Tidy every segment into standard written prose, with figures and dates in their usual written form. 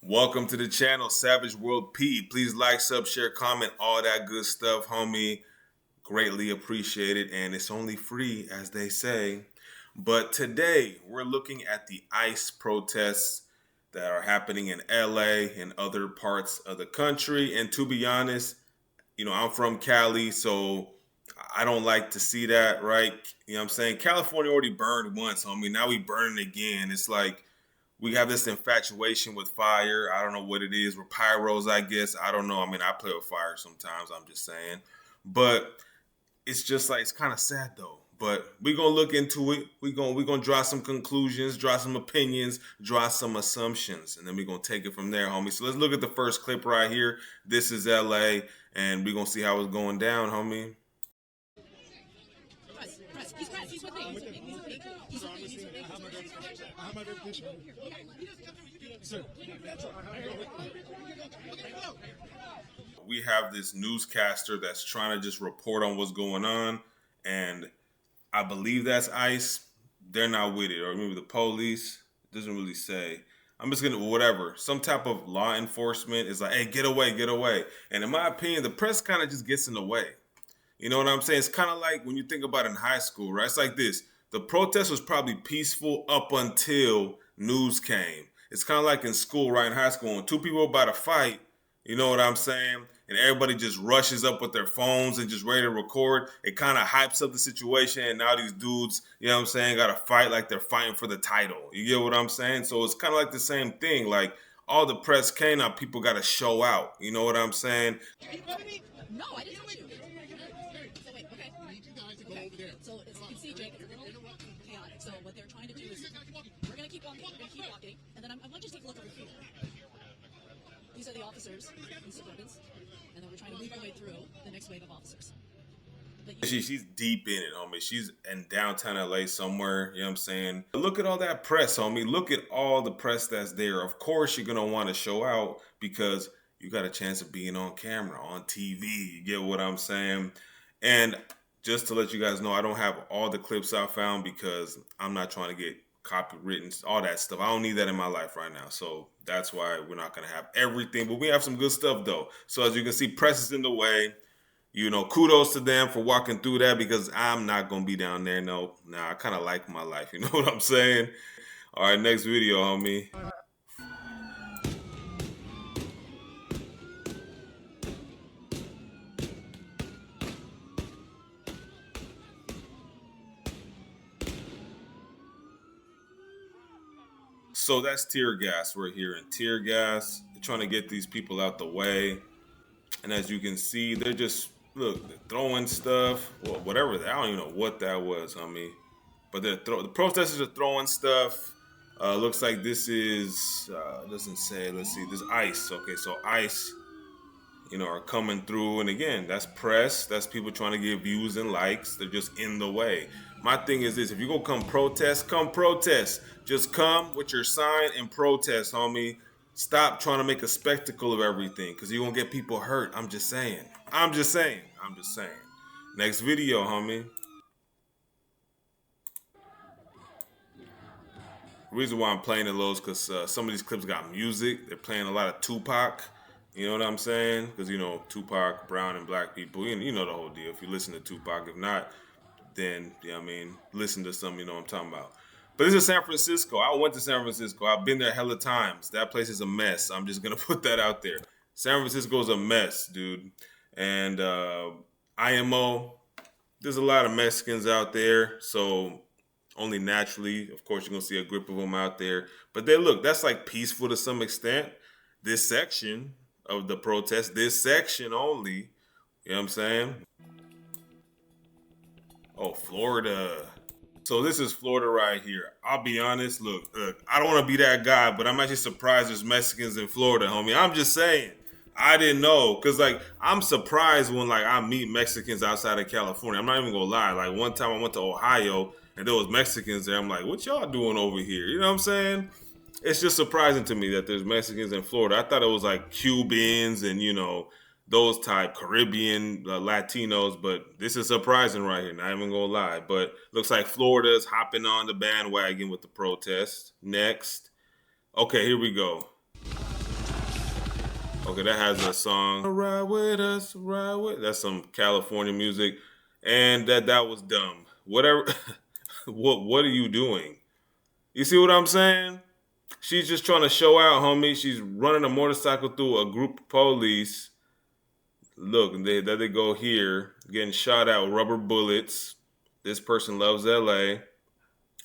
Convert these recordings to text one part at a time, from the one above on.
Welcome to the channel, Savage World P. Please like, sub, share, comment, all that good stuff, homie. Greatly appreciated, and it's only free, as they say. But today, we're looking at the ICE protests that are happening in LA and other parts of the country. And to be honest, I'm from Cali, so I don't like to see that, right? You know what I'm saying? California already burned once, homie. Now we burning again. It's like we have this infatuation with fire. I don't know what it is. We're pyros, I guess. I don't know. I mean, I play with fire sometimes. I'm just saying. But it's just like it's kind of sad though. But we're gonna look into it. We're gonna draw some conclusions, draw some opinions, draw some assumptions, and then we're gonna take it from there, homie. So let's look at the first clip right here. This is LA, and we're gonna see how it's going down, homie. He's with me. I have my verification. Sir. We have this newscaster that's trying to just report on what's going on, and I believe that's ICE. They're not with it, or maybe the police. It doesn't really say. I'm just gonna whatever. Some type of law enforcement is like, hey, get away, get away. And in my opinion, the press kind of just gets in the way. You know what I'm saying? It's kind of like when you think about it in high school, right? It's like this. The protest was probably peaceful up until news came. It's kind of like in school, right? In high school, when two people are about to fight, you know what I'm saying? And everybody just rushes up with their phones and just ready to record. It kind of hypes up the situation. And now these dudes, you know what I'm saying, got to fight like they're fighting for the title. You get what I'm saying? So it's kind of like the same thing. Like all the press came out, people got to show out. You know what I'm saying? No, I didn't touch you. So wait, okay. I need you guys to go over there. So as you can see, Jake, it's a little chaotic. So what they're trying to do is we're gonna keep walking, and then I'm gonna just take a look over here. These are the officers in Suburbans, and then we're trying to lead the way through the next wave of officers. She's deep in it, homie. She's in downtown LA somewhere, you know what I'm saying? Look at all that press, homie. Look at all the press that's there. Of course, you're going to want to show out because you got a chance of being on camera, on TV. You get what I'm saying? And just to let you guys know, I don't have all the clips I found because I'm not trying to get copywritten, all that stuff. I don't need that in my life right now. So that's why we're not going to have everything. But we have some good stuff, though. So as you can see, press is in the way. You know, kudos to them for walking through that because I'm not going to be down there. No, I kind of like my life. You know what I'm saying? All right, next video, homie. So that's tear gas we're hearing. Tear gas. They're trying to get these people out the way. And as you can see, they're just, look, they're throwing stuff. Well, whatever. I don't even know what that was, homie. But the protesters are throwing stuff. Looks like this is, doesn't say, let's see, this ICE. Okay, so ICE, are coming through. And again, that's press. That's people trying to get views and likes. They're just in the way. My thing is this, if you're going to come protest, come protest. Just come with your sign and protest, homie. Stop trying to make a spectacle of everything because you're going to get people hurt. I'm just saying. Next video, homie. The reason why I'm playing it low is because some of these clips got music. They're playing a lot of Tupac. You know what I'm saying? Because, Tupac, brown and black people, you know the whole deal. If you listen to Tupac, if not, then, listen to some, you know what I'm talking about. But this is San Francisco. I went to San Francisco. I've been there hella times. That place is a mess. I'm just going to put that out there. San Francisco is a mess, dude. And IMO, there's a lot of Mexicans out there. So only naturally, of course, you're going to see a group of them out there. But that's like peaceful to some extent. This section of the protest, this section only, you know what I'm saying? Oh, Florida. So this is Florida right here. I'll be honest. Look, I don't want to be that guy, but I'm actually surprised there's Mexicans in Florida, homie. I'm just saying. I didn't know. Because, I'm surprised when, I meet Mexicans outside of California. I'm not even going to lie. One time I went to Ohio, and there was Mexicans there. I'm like, what y'all doing over here? You know what I'm saying? It's just surprising to me that there's Mexicans in Florida. I thought it was, Cubans and, those type Caribbean Latinos, but this is surprising right here. Not even gonna lie, but looks like Florida's hopping on the bandwagon with the protest. Next, okay, here we go. Okay, that has a song. Ride with us, ride with. That's some California music, and that was dumb. Whatever. What are you doing? You see what I'm saying? She's just trying to show out, homie. She's running a motorcycle through a group of police. Look, there they go here, getting shot out with rubber bullets. This person loves LA. A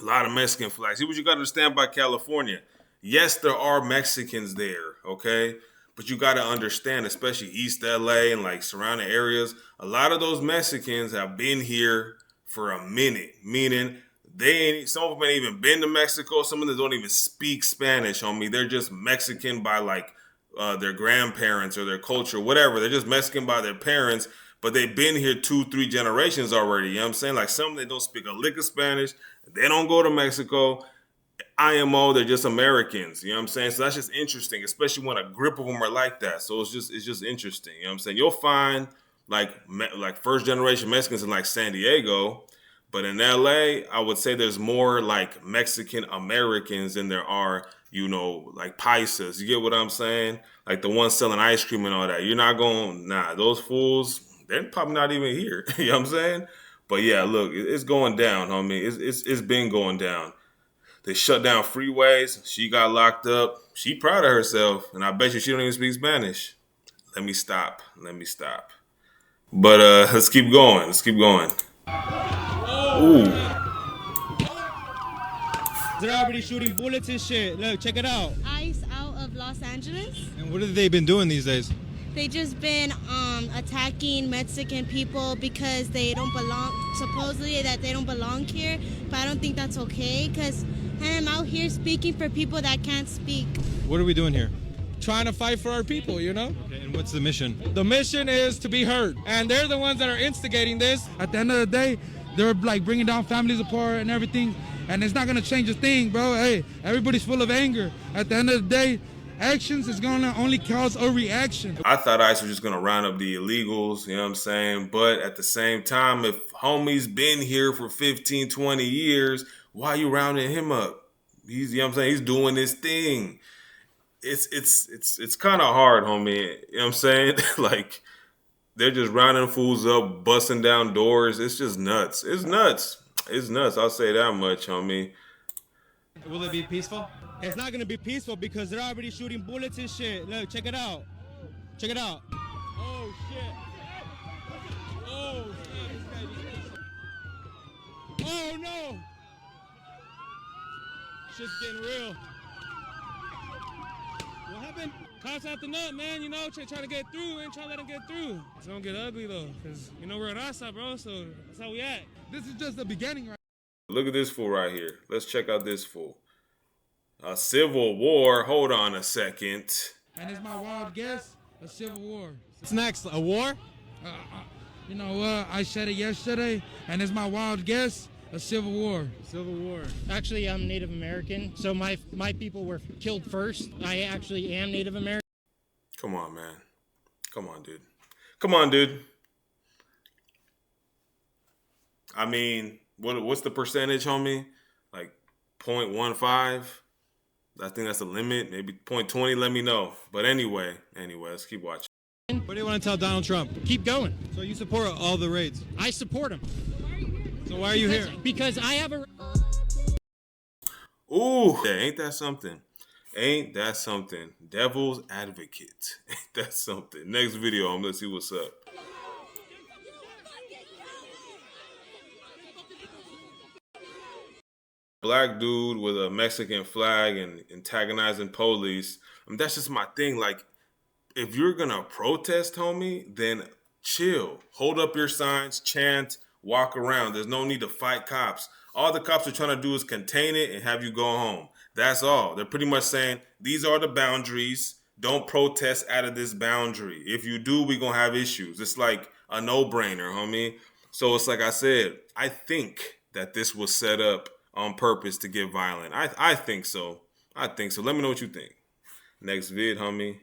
lot of Mexican flags. See what you got to understand about California. Yes, there are Mexicans there, okay? But you got to understand, especially East LA and like surrounding areas, a lot of those Mexicans have been here for a minute, meaning some of them ain't even been to Mexico. Some of them don't even speak Spanish, homie. They're just Mexican by like their grandparents or their culture, whatever. They're just Mexican by their parents, but they've been here 2-3 generations already. You know what I'm saying? Like some they don't speak a lick of Spanish. They don't go to Mexico. IMO, they're just Americans. You know what I'm saying? So that's just interesting, especially when a grip of them are like that. So it's just interesting. You know what I'm saying? You'll find like first generation Mexicans in like San Diego, but in LA, I would say there's more like Mexican Americans than there are, like paisas. You get what I'm saying? Like the ones selling ice cream and all that. You're not going, those fools, they're probably not even here. You know what I'm saying? But yeah, look, it's going down, homie. It's been going down. They shut down freeways. She got locked up. She proud of herself, and I bet you she don't even speak Spanish. Let me stop. But let's keep going. Ooh. They're already shooting bullets and shit. Look, check it out. Ice out of Los Angeles. And what have they been doing these days? They just been attacking Mexican people because they don't belong, supposedly that they don't belong here, but I don't think that's okay because I'm out here speaking for people that can't speak. What are we doing here? Trying to fight for our people, you know? Okay, and what's the mission? The mission is to be heard, and they're the ones that are instigating this. At the end of the day, they're like bringing down families apart and everything, and it's not gonna change a thing, bro. Hey, everybody's full of anger. At the end of the day, actions is gonna only cause a reaction. I thought ICE was just gonna round up the illegals, you know what I'm saying? But at the same time, if homie's been here for 15, 20 years, why are you rounding him up? He's, you know what I'm saying? He's doing his thing. It's kind of hard, homie. You know what I'm saying? Like, they're just rounding fools up, busting down doors. It's just nuts. It's nuts. I'll say that much, homie. Will it be peaceful? It's not gonna be peaceful because they're already shooting bullets and shit. Look, check it out. Oh shit. Oh shit. Oh no. Shit's getting real. What happened? Cops out the nut, man. You know, trying to get through. Ain't trying to let them get through. It's gonna get ugly though, cause we're at Asa, bro. So that's how we act. This is just the beginning, right? Look at this fool right here. Let's check out this fool. A civil war. Hold on a second. And it's my wild guess, a civil war. What's next? A war? You know what? I said it yesterday, and it's my wild guess, a civil war. Civil war. Actually, I'm Native American, so my people were killed first. I actually am Native American. Come on, man. Come on, dude. I mean, what's the percentage, homie? Like 0.15? I think that's the limit. Maybe 0.20, let me know. But anyway, let's keep watching. What do you want to tell Donald Trump? Keep going. So you support all the raids? I support him. So why are you here? Because I have a... Ooh, yeah, ain't that something? Devil's advocate. Ain't that something? Next video, let's see what's up. Black dude with a Mexican flag and antagonizing police. I mean, that's just my thing. Like, if you're gonna protest, homie, then chill. Hold up your signs, chant, walk around. There's no need to fight cops. All the cops are trying to do is contain it and have you go home. That's all. They're pretty much saying, these are the boundaries. Don't protest out of this boundary. If you do, we're gonna have issues. It's like a no-brainer, homie. So it's like I said, I think that this was set up on purpose to get violent. I think so. Let me know what you think. Next vid, homie.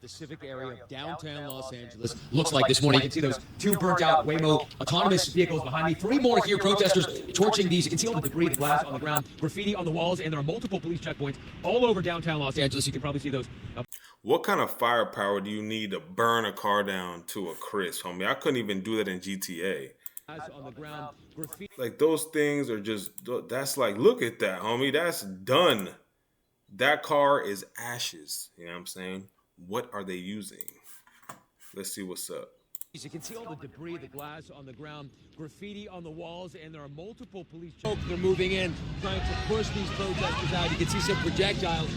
The civic area of downtown Los Angeles looks like this morning. You can see those two burnt-out Waymo autonomous vehicles behind me. 3 more here, protesters torching these. You can see all the debris, the glass on the ground, graffiti on the walls, and there are multiple police checkpoints all over downtown Los Angeles. You can probably see those. What kind of firepower do you need to burn a car down to a crisp, homie? I couldn't even do that in GTA. On the ground, graffiti. Like those things are just, that's like, look at that, homie. That's done. That car is ashes. You know what I'm saying? What are they using? Let's see what's up. You can see all the debris, the glass on the ground, graffiti on the walls, and there are multiple police trucks. They're moving in, trying to push these protesters out. You can see some projectiles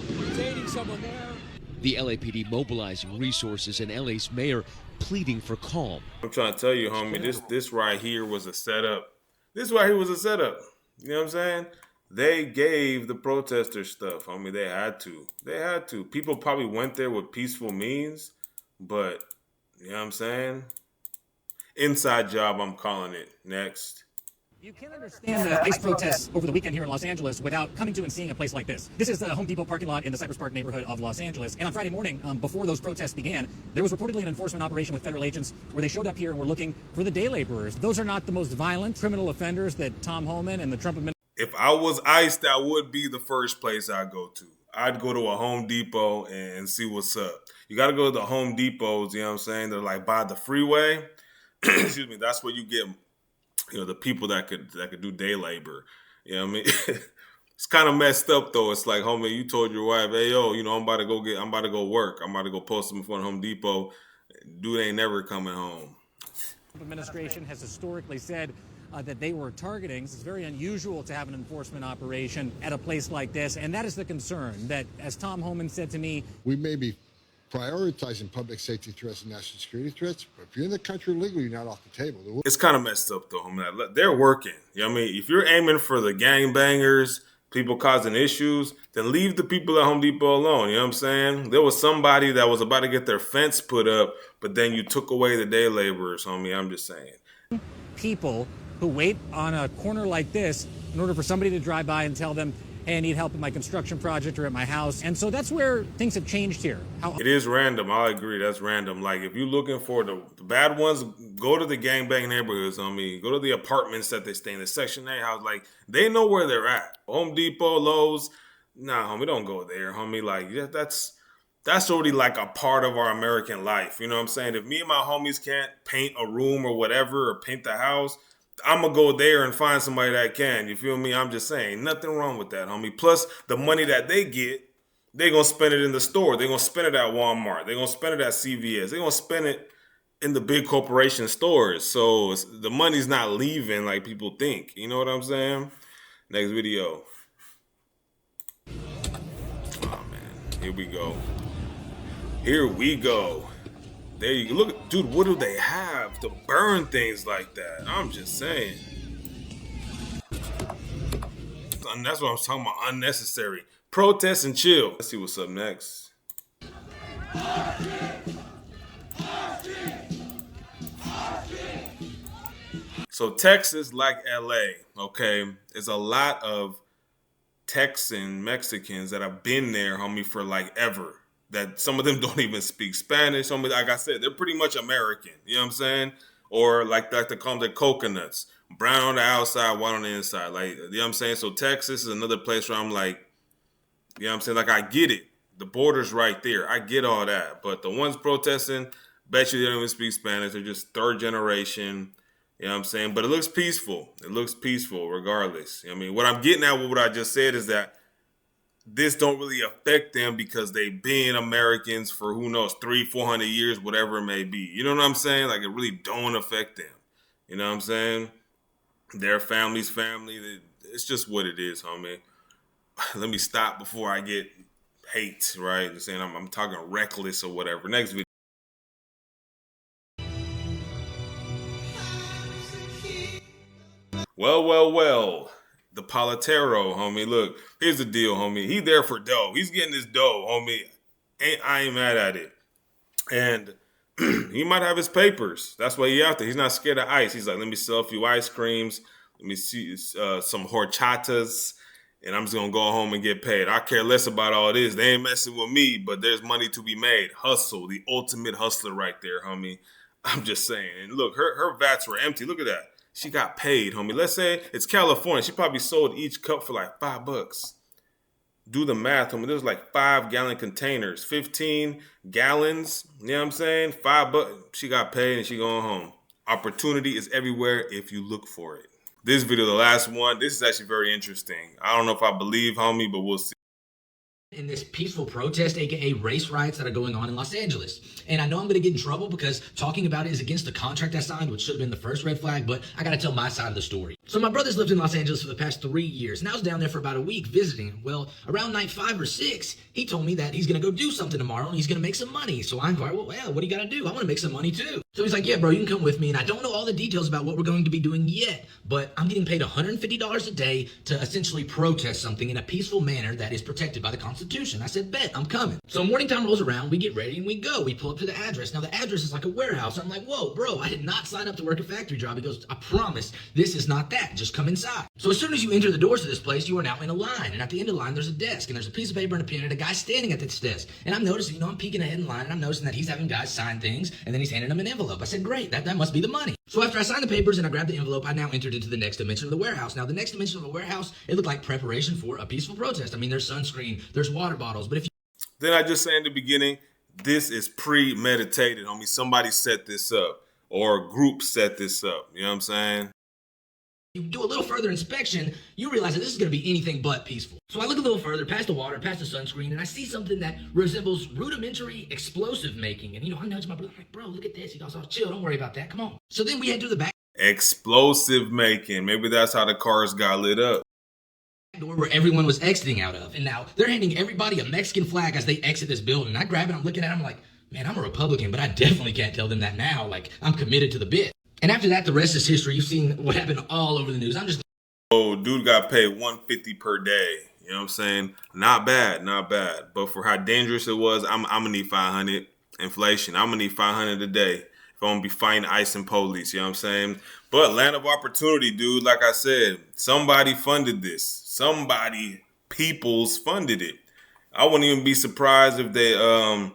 detaining someone there. The LAPD mobilizing resources and LA's mayor pleading for calm. I'm trying to tell you, homie, this right here was a setup. This right here was a setup. You know what I'm saying? They gave the protesters stuff, homie. They had to. They had to. People probably went there with peaceful means, but you know what I'm saying? Inside job, I'm calling it. Next. You can't understand the ICE protests over the weekend here in Los Angeles without coming to and seeing a place like this. This is the Home Depot parking lot in the Cypress Park neighborhood of Los Angeles. And on Friday morning, before those protests began, there was reportedly an enforcement operation with federal agents where they showed up here and were looking for the day laborers. Those are not the most violent criminal offenders that Tom Homan and the Trump administration. If I was ICE, that would be the first place I'd go to. I'd go to a Home Depot and see what's up. You got to go to the Home Depots, you know what I'm saying? They're like by the freeway. Excuse me. That's where you get, you know, the people that could do day labor. You know what I mean? It's kind of messed up though. It's like, homie, you told your wife, hey, yo, you know, I'm about to go work. I'm about to go post them in front of Home Depot. Dude ain't never coming home. The administration has historically said that they were targeting. It's very unusual to have an enforcement operation at a place like this. And that is the concern that, as Tom Homan said to me, We may be prioritizing public safety threats and national security threats, but if you're in the country legally, you're not off the table. It's kind of messed up though, homie. They're working. You know what I mean? If you're aiming for the gangbangers, people causing issues, then leave the people at Home Depot alone. You know what I'm saying? There was somebody that was about to get their fence put up, but then you took away the day laborers, homie. I'm just saying. people who wait on a corner like this in order for somebody to drive by and tell them, hey, I need help in my construction project or at my house. And so that's where things have changed here. It is random. I agree. That's random. Like, if you're looking for the bad ones, go to the gangbang neighborhoods, go to the apartments that they stay in, the Section 8 house. Like, they know where they're at. Home Depot, Lowe's. Nah, homie, don't go there, homie. Like, yeah, that's already like a part of our American life. You know what I'm saying? If me and my homies can't paint a room or whatever, or paint the house, I'm going to go there and find somebody that can. You feel me? I'm just saying. Nothing wrong with that, homie. Plus, the money that they get, they're going to spend it in the store. They're going to spend it at Walmart. They're going to spend it at CVS. They're going to spend it in the big corporation stores. So the money's not leaving like people think. You know what I'm saying? Next video. Oh, man. Here we go. Here we go. There you go. Look, dude, what do they have to burn things like that? I'm just saying. And that's what I'm talking about. Unnecessary. Protest and chill. Let's see what's up next. So Texas, like LA, okay, is a lot of Texan Mexicans that have been there, homie, for like ever. That some of them don't even speak Spanish. Some, like I said, they're pretty much American. You know what I'm saying? Or like they call them the coconuts. Brown on the outside, white on the inside. Like, you know what I'm saying? So Texas is another place where I'm like, you know what I'm saying? Like, I get it. The border's right there. I get all that. But the ones protesting, bet you they don't even speak Spanish. They're just third generation. You know what I'm saying? But it looks peaceful. It looks peaceful regardless. You know what I mean? What I'm getting at with what I just said is that this don't really affect them because they've been Americans for, who knows, 300-400 years, whatever it may be. You know what I'm saying? Like, it really don't affect them. You know what I'm saying? Their family's family. It's just what it is, homie. Let me stop before I get hate, right? Just saying I'm talking reckless or whatever. Next video. Well. The Politero, homie. Look, here's the deal, homie. He there for dough. He's getting his dough, homie. I ain't mad at it. And he might have his papers. That's why he out there. He's not scared of ice. He's like, let me sell a few ice creams. Let me see some horchatas. And I'm just going to go home and get paid. I care less about all this. They ain't messing with me, but there's money to be made. Hustle, the ultimate hustler right there, homie. I'm just saying. And look, her vats were empty. Look at that. She got paid, homie. Let's say it's California. She probably sold each cup for like $5. Do the math. I mean, there's like 5-gallon containers, 15 gallons. You know what I'm saying? $5. She got paid and she going home. Opportunity is everywhere if you look for it. This video, the last one, this is actually very interesting. I don't know if I believe, homie, but we'll see. In this peaceful protest, aka race riots that are going on in Los Angeles. And I know I'm going to get in trouble because talking about it is against the contract I signed, which should have been the first red flag, but I got to tell my side of the story. So my brother's lived in Los Angeles for the past 3 years, and I was down there for about a week visiting. Well, around night 5 or 6, he told me that he's going to go do something tomorrow and he's going to make some money. So I inquired, well, what do you got to do? I want to make some money too. So he's like, yeah, bro, you can come with me. And I don't know all the details about what we're going to be doing yet, but I'm getting paid $150 a day to essentially protest something in a peaceful manner that is protected by the Constitution. I said, bet, I'm coming. So morning time rolls around, we get ready and we go. We pull up to the address. Now the address is like a warehouse. I'm like, whoa, bro, I did not sign up to work a factory job. He goes, I promise, this is not that. Just come inside. So as soon as you enter the doors of this place, you are now in a line. And at the end of the line, there's a desk and there's a piece of paper and a pen and a guy standing at this desk. And I'm noticing, I'm peeking ahead in line and I'm noticing that he's having guys sign things and then he's handing them an envelope. I said, great, that must be the money. So after I signed the papers and I grabbed the envelope, I now entered into the next dimension of the warehouse. Now the next dimension of the warehouse, it looked like preparation for a peaceful protest. I mean, there's sunscreen, there's water bottles, but if you Then I just say in the beginning, this is premeditated, homie. Somebody set this up or a group set this up. You know what I'm saying? you do a little further inspection, you realize that this is going to be anything but peaceful. So I look a little further, past the water, past the sunscreen, and I see something that resembles rudimentary explosive making. And, I nudge my brother, I'm like, bro, look at this. He goes, oh, chill, don't worry about that. Come on. So then we head to the back Explosive making. Maybe that's how the cars got lit up. door where everyone was exiting out of. And now they're handing everybody a Mexican flag as they exit this building. I grab it, I'm looking at it, I'm like, man, I'm a Republican, but I definitely can't tell them that now. Like, I'm committed to the bit. And after that, the rest is history. You've seen what happened all over the news. Oh, dude got paid $150 per day. You know what I'm saying? Not bad, not bad. But for how dangerous it was, I'm gonna need 500. Inflation. I'm gonna need 500 a day if I'm gonna be fighting ICE and police. You know what I'm saying? But land of opportunity, dude. Like I said, somebody funded this. Somebody, peoples funded it. I wouldn't even be surprised if they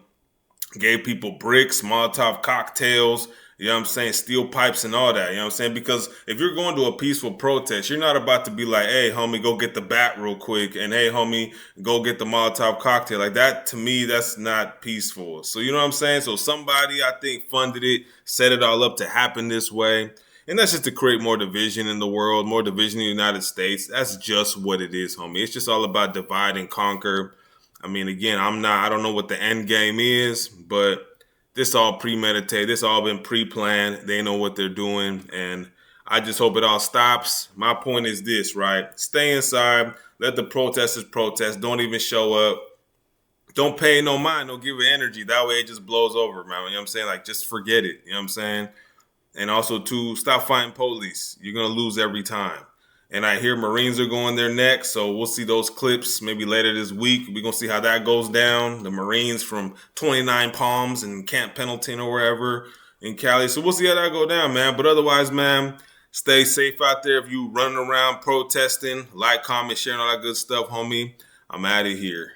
gave people bricks, Molotov cocktails. You know what I'm saying? Steel pipes and all that. You know what I'm saying? Because if you're going to a peaceful protest, you're not about to be like, hey, homie, go get the bat real quick. And hey, homie, go get the Molotov cocktail. Like that, to me, that's not peaceful. So you know what I'm saying? So somebody, I think, funded it, set it all up to happen this way. And that's just to create more division in the world, more division in the United States. That's just what it is, homie. It's just all about divide and conquer. I mean, again, I don't know what the end game is, but this all premeditated. This all been pre-planned. They know what they're doing. And I just hope it all stops. My point is this, right? Stay inside. Let the protesters protest. Don't even show up. Don't pay no mind. Don't give it energy. That way it just blows over, man. You know what I'm saying? Like, just forget it. You know what I'm saying? And also, too, stop fighting police. You're going to lose every time. And I hear Marines are going there next, so we'll see those clips maybe later this week. We're going to see how that goes down. The Marines from 29 Palms and Camp Pendleton or wherever in Cali. So we'll see how that go down, man. But otherwise, man, stay safe out there. If you running around protesting, like, comment, sharing all that good stuff, homie, I'm out of here.